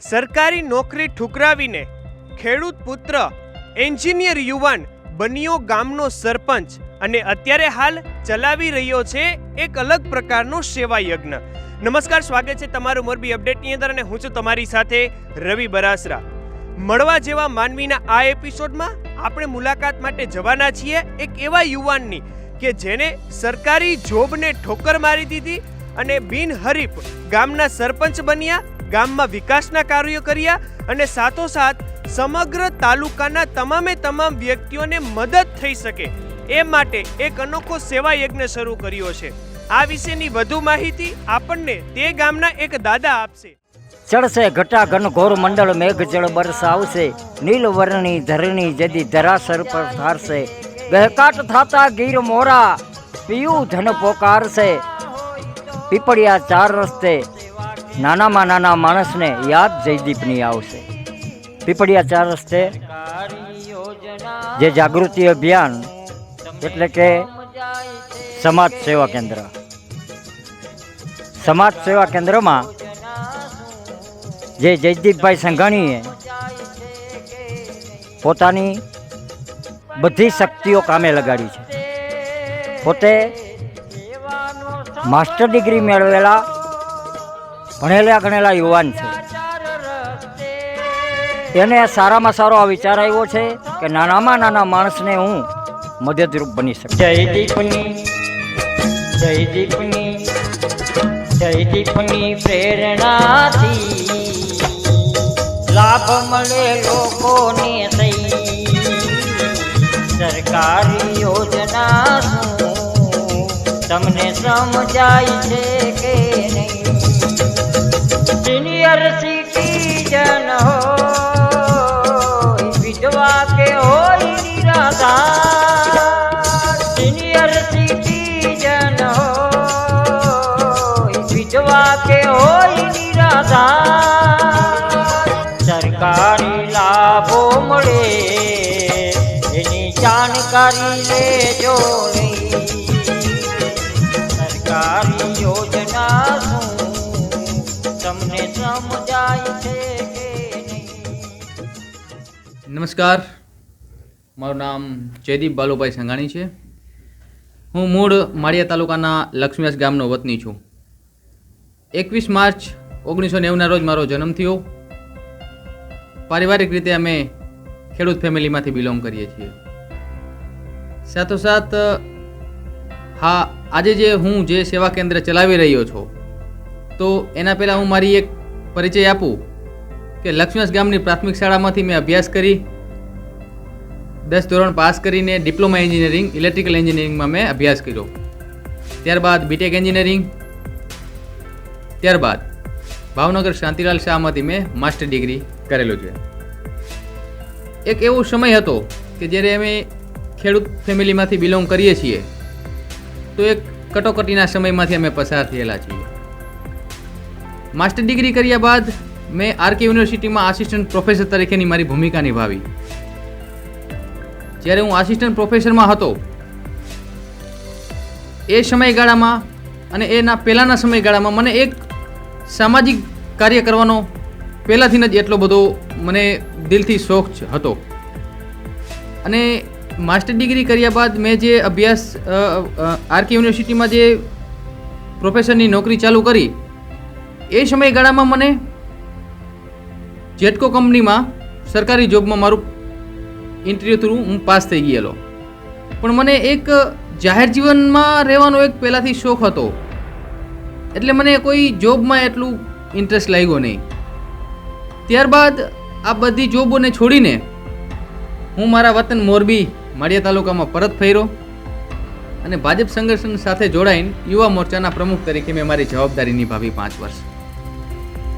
સરકારી નોકરી ઠુકરાવીને ખેડૂત પુત્ર એન્જિનિયર યુવાન બન્યો ગામનો સરપંચ અને અત્યારે હાલ ચલાવી રહ્યો છે એક અલગ પ્રકારનો સેવા યજ્ઞ. નમસ્કાર, સ્વાગત છે તમારું મોરબી અપડેટની અંદર અને હું છું તમારી સાથે રવિ બરાસરા. મળવા જેવા માનવીના આ એપિસોડમાં આપણે મુલાકાત માટે જવાના છીએ એક એવા યુવાનની કે જેને સરકારી જોબને ઠોકર મારી દીધી અને બિનહરીફ ગામના સરપંચ બન્યા, ગામમાં વિકાસના કાર્યો કર્યા અને સાથોસાથ સમગ્ર તાલુકાના તમામે તમામ વ્યક્તિઓને મદદ થઈ શકે એ માટે એક અનોખો સેવા યજ્ઞ શરૂ કર્યો છે. આ વિશેની વધુ માહિતી આપણને તે ગામના એક દાદા આપશે. ચડશે ઘટા ઘન ઘોર મંડળ મેઘ જળ બરસાવશે, નીલવર્ણી ધરણી જદી ધરાસર પર થારશે, ગહેકાટ થાતા ગીર મોરા પીયું ધન પોકારશે, પીપળિયા ચાર રસ્તે નાનામાં નાના માણસને યાદ જયદીપની આવશે. પીપળિયા ચાર રસ્તે જે જાગૃતિ અભિયાન એટલે કે સમાજ સેવા કેન્દ્ર, સમાજ સેવા કેન્દ્રમાં જે જયદીપભાઈ સંઘાણીએ પોતાની બધી શક્તિઓ કામે લગાડી છે. પોતે માસ્ટર ડિગ્રી મેળવેલા ભણેલા ગણેલા યુવાન છે. એને સારામાં સારો આ વિચાર આવ્યો છે કે નાનામાં નાના માણસને હું મદદરૂપ બની શકું. જયદીપની પ્રેરણાથી લાભ મળે લોકોને સહી, સરકારી યોજના તમને સમજાય છે કે નહીં? સિનિયર સિટીઝન હોય વિધવા કે હોય નિરાધાર, સિનિયર સિટીઝન હોય વિધવા કે હોય નિરાધાર, સરકારી લાભો મળે એની જાણકારી લેજો નહીં. સરકારી યોજના શું તમને સમજાય છે કે નહીં? નમસ્કાર, મારું નામ જયદીપ બાલુભાઈ સંઘાણી છે. હું મૂળ માળિયા તાલુકાના લક્ષ્મીવાસ ગામનો વતની છું. 21 માર્ચ 1990 રોજ મારો જન્મ થયો. પારિવારિક રીતે અમે ખેડૂત ફેમિલીમાંથી બિલોંગ કરીએ છીએ. સાથોસાથ હા, આજે હું જે સેવા કેન્દ્ર ચલાવી રહ્યો છું તો એના પહેલાં હું મારી એક પરિચય આપું કે લક્ષ્મીવાસ ગામની પ્રાથમિક શાળામાંથી મેં અભ્યાસ કરી 10 ધોરણ પાસ કરીને ડિપ્લોમા એન્જિનિયરિંગ ઇલેક્ટ્રિકલ એન્જિનિયરિંગમાં મેં અભ્યાસ કર્યો. ત્યારબાદ બીટેક એન્જિનિયરિંગ, ત્યારબાદ ભાવનગર શાંતિલાલ શાહમાંથી મેં માસ્ટર ડિગ્રી કરેલું છે. એક એવો સમય હતો કે જ્યારે અમે ખેડૂત ફેમિલીમાંથી બિલોંગ કરીએ છીએ તો એક કટોકટીના સમયમાંથી અમે પસાર થયેલા છીએ. માસ્ટર ડિગ્રી કર્યા બાદ મેં આરકે યુનિવર્સિટીમાં આસિસ્ટન્ટ પ્રોફેસર તરીકેની મારી ભૂમિકા નિભાવી. જ્યારે હું આસિસ્ટન્ટ પ્રોફેસરમાં હતો એ સમયગાળામાં અને એના પહેલાંના સમયગાળામાં મને એક સામાજિક કાર્ય કરવાનો પહેલાંથી જ એટલો બધો મને દિલથી શોખ હતો. અને માસ્ટર ડિગ્રી કર્યા બાદ મેં જે અભ્યાસ આરકે યુનિવર્સિટીમાં જે પ્રોફેસરની નોકરી ચાલુ કરી એ સમયગાળામાં મને જેટકો કંપનીમાં સરકારી જોબમાં મારું ઇન્ટરવ્યૂ થ્રુ હું પાસ થઈ ગયેલો. પણ મને એક જાહેર જીવનમાં રહેવાનો એક પહેલાંથી શોખ હતો એટલે મને કોઈ જોબમાં એટલું ઇન્ટરેસ્ટ લાગ્યો નહીં. ત્યારબાદ આ બધી જોબોને છોડીને હું મારા વતન મોરબી માળિયા તાલુકામાં પરત ફર્યો અને ભાજપ સંગઠન સાથે જોડાઈને યુવા મોરચાના પ્રમુખ તરીકે મેં મારી જવાબદારી નિભાવી 5 વર્ષ.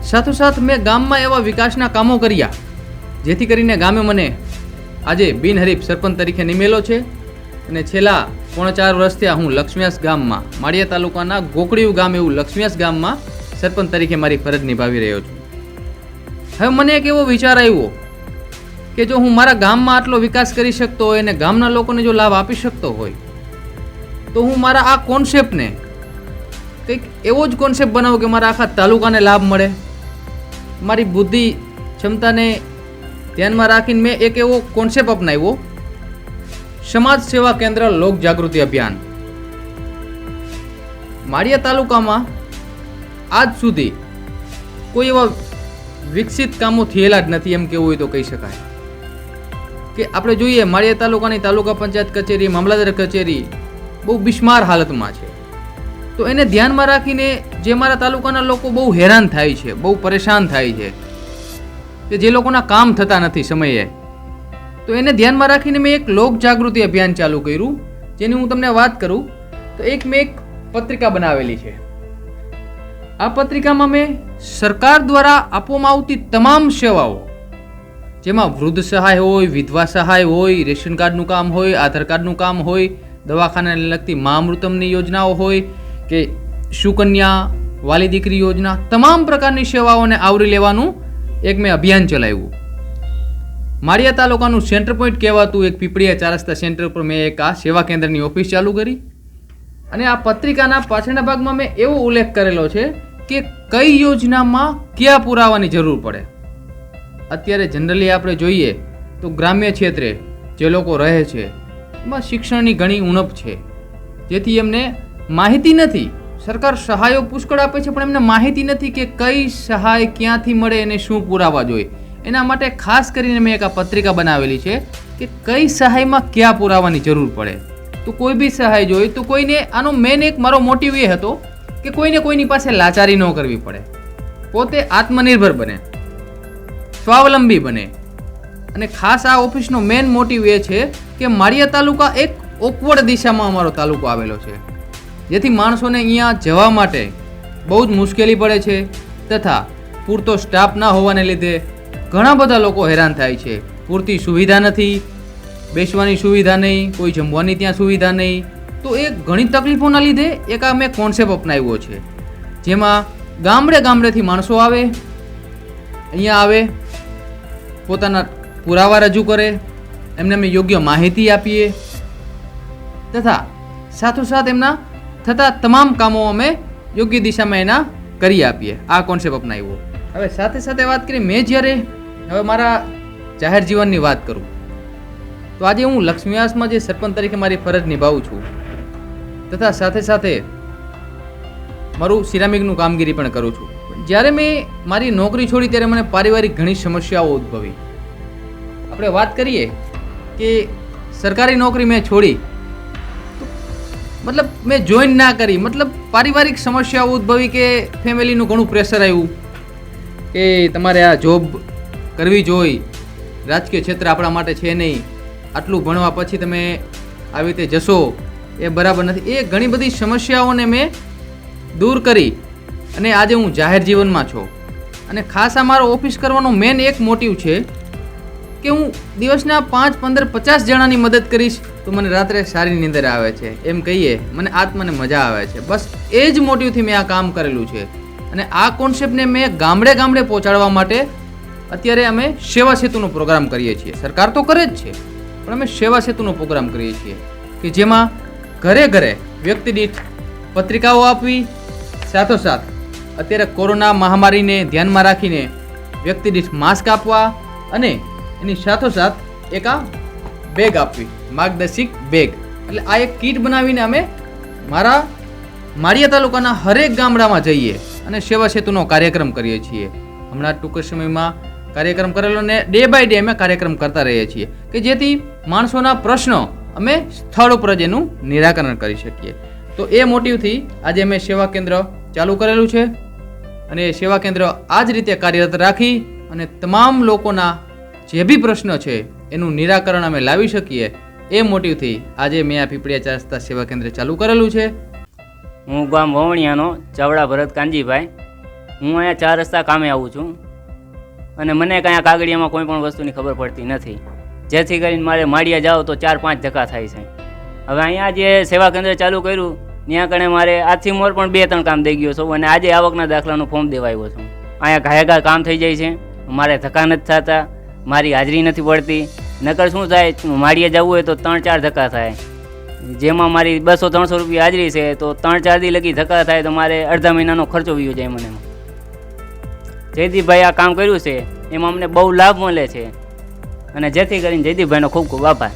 સાથોસાથ મેં ગામમાં એવા વિકાસના કામો કર્યા જેથી કરીને ગામે મને આજે બિનહરીફ સરપંચ તરીકે નિમેલો છે અને છેલ્લા 4.5 વર્ષથી હું લક્ષ્મીવાસ ગામમાં માળિયા તાલુકાના ગોકળિયું ગામ એવું લક્ષ્મીવાસ ગામમાં સરપંચ તરીકે મારી ફરજ નિભાવી રહ્યો છું. હવે મને એક એવો વિચાર આવ્યો કે જો હું મારા ગામમાં આટલો વિકાસ કરી શકતો હોય અને ગામના લોકોને જો લાભ આપી શકતો હોય તો હું મારા આ કોન્સેપ્ટને કંઈક એવો જ કોન્સેપ્ટ બનાવું કે મારા આખા તાલુકાને લાભ મળે, મારી બુદ્ધિ ક્ષમતાને ધ્યાનમાં રાખીને મેં એક એવો કોન્સેપ્ટ અપનાવ્યો, સમાજ સેવા કેન્દ્ર લોક જાગૃતિ અભિયાન. માળિયા તાલુકામાં આજ સુધી કોઈ એવા વિકસિત કામો થયેલા જ નથી એમ કેવું હોય તો કહી શકાય. કે આપણે જોઈએ માળિયા તાલુકાની તાલુકા પંચાયત કચેરી, મામલતદાર કચેરી બહુ બિસ્માર હાલતમાં છે. તો એને ધ્યાનમાં રાખીને જે મારા તાલુકાના લોકો બહુ હેરાન થાય છે, બહુ પરેશાન થાય છે, કે જે લોકોના કામ થતા નથી સમયે, તો એને ધ્યાનમાં રાખીને મેં એક લોક જાગૃતિ અભિયાન ચાલુ કર્યું. જેની હું તમને વાત કરું તો મેં એક પત્રિકા બનાવેલી છે. આ પત્રિકામાં મેં સરકાર દ્વારા આપવામાં આવતી તમામ સેવાઓ, જેમાં વૃદ્ધ સહાય હોય, વિધવા સહાય હોય, રેશન કાર્ડનું કામ હોય, આધાર કાર્ડનું કામ હોય, દવાખાનાને લગતી મા અમૃતમની યોજનાઓ હોય કે સુકન્યા વાલી દીકરી યોજના, તમામ પ્રકારની સેવાઓને આવરી લેવાનું એક મેં અભિયાન ચલાવ્યું. માળિયા તાલુકાનું સેન્ટર પોઈન્ટ કહેવાતું એક પીપળિયા 4 રસ્તા સેન્ટર પર મેં એક આ સેવા કેન્દ્રની ઓફિસ ચાલુ કરી. અને આ પત્રિકાના પાછળના ભાગમાં મેં એવો ઉલ્લેખ કરેલો છે કે કઈ યોજનામાં કયા પુરાવાની જરૂર પડે. અત્યારે જનરલી આપણે જોઈએ તો ગ્રામ્ય ક્ષેત્રે જે લોકો રહે છે એમાં શિક્ષણની ઘણી ઉણપ છે, જેથી એમને માહિતી નથી. સરકાર સહાયો પુષ્કળ આપે છે પણ એમને માહિતી નથી કે કઈ સહાય ક્યાંથી મળે અને શું પુરાવા જોઈએ. એના માટે ખાસ કરીને મેં એક આ પત્રિકા બનાવેલી છે કે કઈ સહાયમાં કયા પુરાવાની જરૂર પડે. તો કોઈ બી સહાય જોઈએ તો કોઈને, આનો મેન એક મારો મોટિવ એ હતો કે કોઈને કોઈની પાસે લાચારી ન કરવી પડે, પોતે આત્મનિર્ભર બને, સ્વાવલંબી બને. અને ખાસ આ ઓફિસનો મેન મોટિવ એ છે કે માળિયા તાલુકા એક ઓકવર્ડ દિશામાં અમારો તાલુકો આવેલો છે, જેથી માણસોને અહીંયા જવા માટે બહુ જ મુશ્કેલી પડે છે, તથા પૂરતો સ્ટાફ ના હોવાને લીધે ઘણા બધા લોકો હેરાન થાય છે. પૂરતી સુવિધા નથી, બેસવાની સુવિધા નહીં, કોઈ જમવાની ત્યાં સુવિધા નહીં. તો એ ઘણી તકલીફોના લીધે એક આ મેં કોન્સેપ્ટ અપનાવ્યો છે, જેમાં ગામડે ગામડેથી માણસો આવે, અહીંયા આવે, પોતાના પુરાવા રજૂ કરે, એમને અમે યોગ્ય માહિતી આપીએ, તથા સાથોસાથ એમના થતા તમામ કામો અમે યોગ્ય દિશામાં એના કરી આપીએ. આ કોન્સેપ્ટ અપનાવ્યો. હવે સાથે સાથે વાત કરીએ, મેં જ્યારે હવે મારા જાહેર જીવનની વાત કરું તો આજે હું લક્ષ્મીવાસમાં જે સરપંચ તરીકે મારી ફરજ નિભાવું છું, તથા સાથે સાથે મારું સિરામિકનું કામગીરી પણ કરું છું. જ્યારે મેં મારી નોકરી છોડી ત્યારે મને પારિવારિક ઘણી સમસ્યાઓ ઉદ્ભવી. આપણે વાત કરીએ કે સરકારી નોકરી મેં છોડી, મતલબ મેં જોઈન ના કરી, મતલબ પારિવારિક સમસ્યાઓ ઉદ્ભવી કે ફેમિલીનું ઘણું પ્રેશર આવ્યું કે તમારે આ જોબ કરવી જોઈએ, રાજકીય ક્ષેત્ર આપણા માટે છે નહીં, આટલું ભણવા પછી તમે આવી રીતે જશો એ બરાબર નથી. એ ઘણી બધી સમસ્યાઓને મેં દૂર કરી અને આજે હું જાહેર જીવનમાં છું. અને ખાસ આ મારો ઓફિસ કરવાનો મેન એક મોટિવ છે કે હું દિવસના 5, 15, 50 જણાની મદદ કરીશ તો મને રાત્રે સારી નીંદર આવે છે, એમ કહીએ મને આત્માને મજા આવે છે. બસ એ જ મોટિવથી મેં આ કામ કરેલું છે. અને આ કોન્સેપ્ટને મેં ગામડે ગામડે પહોંચાડવા માટે અત્યારે અમે સેવા સેતુનો પ્રોગ્રામ કરીએ છીએ. સરકાર તો કરે જ છે પણ અમે સેવા સેતુનો પ્રોગ્રામ કરીએ છીએ કે જેમાં ઘરે ઘરે વ્યક્તિ દીઠ પત્રિકાઓ આપવી, સાથોસાથ અત્યારે કોરોના મહામારીને ધ્યાનમાં રાખીને વ્યક્તિ દીઠ માસ્ક આપવા અને એની સાથોસાથ એક આ બેગ આપવી, માર્ગદર્શિક બેગ. એટલે આ એક કીટ બનાવીને અમે મારા માળિયા તાલુકાના હરેક ગામડામાં જઈએ અને સેવા સેતુનો કાર્યક્રમ કરીએ છીએ. હમણાં ટૂંક સમયમાં કાર્યક્રમ કરેલો ને ડે બાય ડે અમે કાર્યક્રમ કરતા રહીએ છીએ કે જેથી માણસોના પ્રશ્નો અમે સ્થળ ઉપર જ એનું નિરાકરણ કરી શકીએ. તો એ મોટિવથી આજે અમે સેવા કેન્દ્ર ચાલુ કરેલું છે અને એ સેવા કેન્દ્ર આ જ રીતે કાર્યરત રાખી અને તમામ લોકોના જે બી પ્રશ્ન છે એનું નિરાકરણ અમે લાવી શકીએ એ મોટિવથી આજે મેં આ પીપળિયા 4 રસ્તા સેવા કેન્દ્ર ચાલુ કરેલું છે. હું ગામ વવણિયાનો ચાવડા ભરત કાનજીભાઈ. હું અહીંયા 4 રસ્તા કામે આવું છું અને મને કાંઈ કાગળિયામાં કોઈ પણ વસ્તુની ખબર પડતી નથી, જેથી કરીને મારે માળિયા જાઓ તો 4-5 ધક્કા થાય છે. હવે અહીંયા જે સેવા કેન્દ્ર ચાલુ કર્યું ત્યાં કણે મારે આજથી મોર પણ 2-3 કામ દઈ ગયો છું અને આજે આવકના દાખલાનું ફોર્મ દેવા આવ્યો છું. અહીંયા ઘાયઘા કામ થઈ જાય છે, મારે ધક્કા નથી થતા, મારી હાજરી નથી પડતી. નકર શું થાય, માળિયા જવું હોય તો 3-4 ધક્કા થાય, જેમાં મારી 200-300 રૂપિયા હાજરી છે તો 3-4 દી લગી ધક્કા થાય તો મારે અડધા મહિનાનો ખર્ચો વયો જાય મને. જયદીપભાઈ આ કામ કર્યું છે એમાં અમને બહુ લાભ મળે છે અને જેથી કરીને જયદીપભાઈનો ખૂબ ખૂબ આભાર.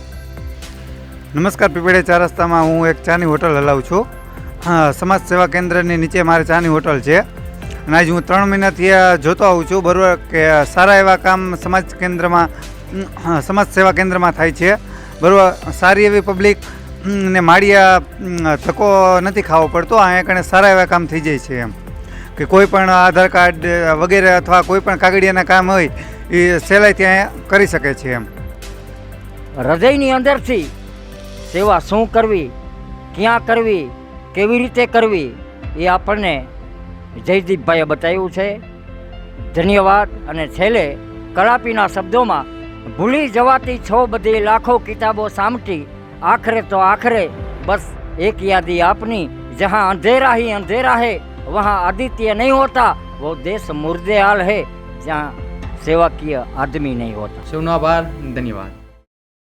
નમસ્કાર. પીપળે ચાર રસ્તામાં હું એક ચાની હોટલ હલાવું છું. સમાજ સેવા કેન્દ્રની નીચે મારે ચાની હોટલ છે અને આજે હું 3 મહિનાથી જોતો આવું છું બરાબર કે સારા એવા કામ સમાજ સેવા કેન્દ્રમાં થાય છે બરાબર. સારી એવી પબ્લિક ને માળિયા ધક્કો નથી ખાવો પડતો. અહીંયા કણે સારા એવા કામ થઈ જાય છે એમ કે કોઈ પણ આધાર કાર્ડ વગેરે અથવા કોઈ પણ કાગળિયાના કામ હોય એ સહેલાઈથી અહીંયા કરી શકે છે એમ. હૃદયની અંદરથી સેવા શું કરવી, ક્યાં કરવી, કેવી રીતે કરવી એ આપણને જયદીપભાઈએ બતાવ્યું છે. ધન્યવાદ. અને છેલ્લે કલાપીના શબ્દોમાં ભૂલી જવાતી છો બધી લાખો કિતાબો સામટી, આખરે તો આખરે બસ એક યાદી આપની, જहाँ अंधेरा ही अंधेरा है वहाँ आदित्य नहीं होता, वो देश मुर्देहाल है जहाँ सेवाकीय आदमी नहीं होता. સૌનો આભાર, ધન્યવાદ.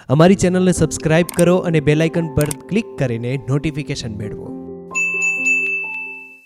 અમારી ચેનલને સબસ્ક્રાઇબ કરો અને બેલ આઇકન પર ક્લિક કરીને નોટિફિકેશન મેળવો.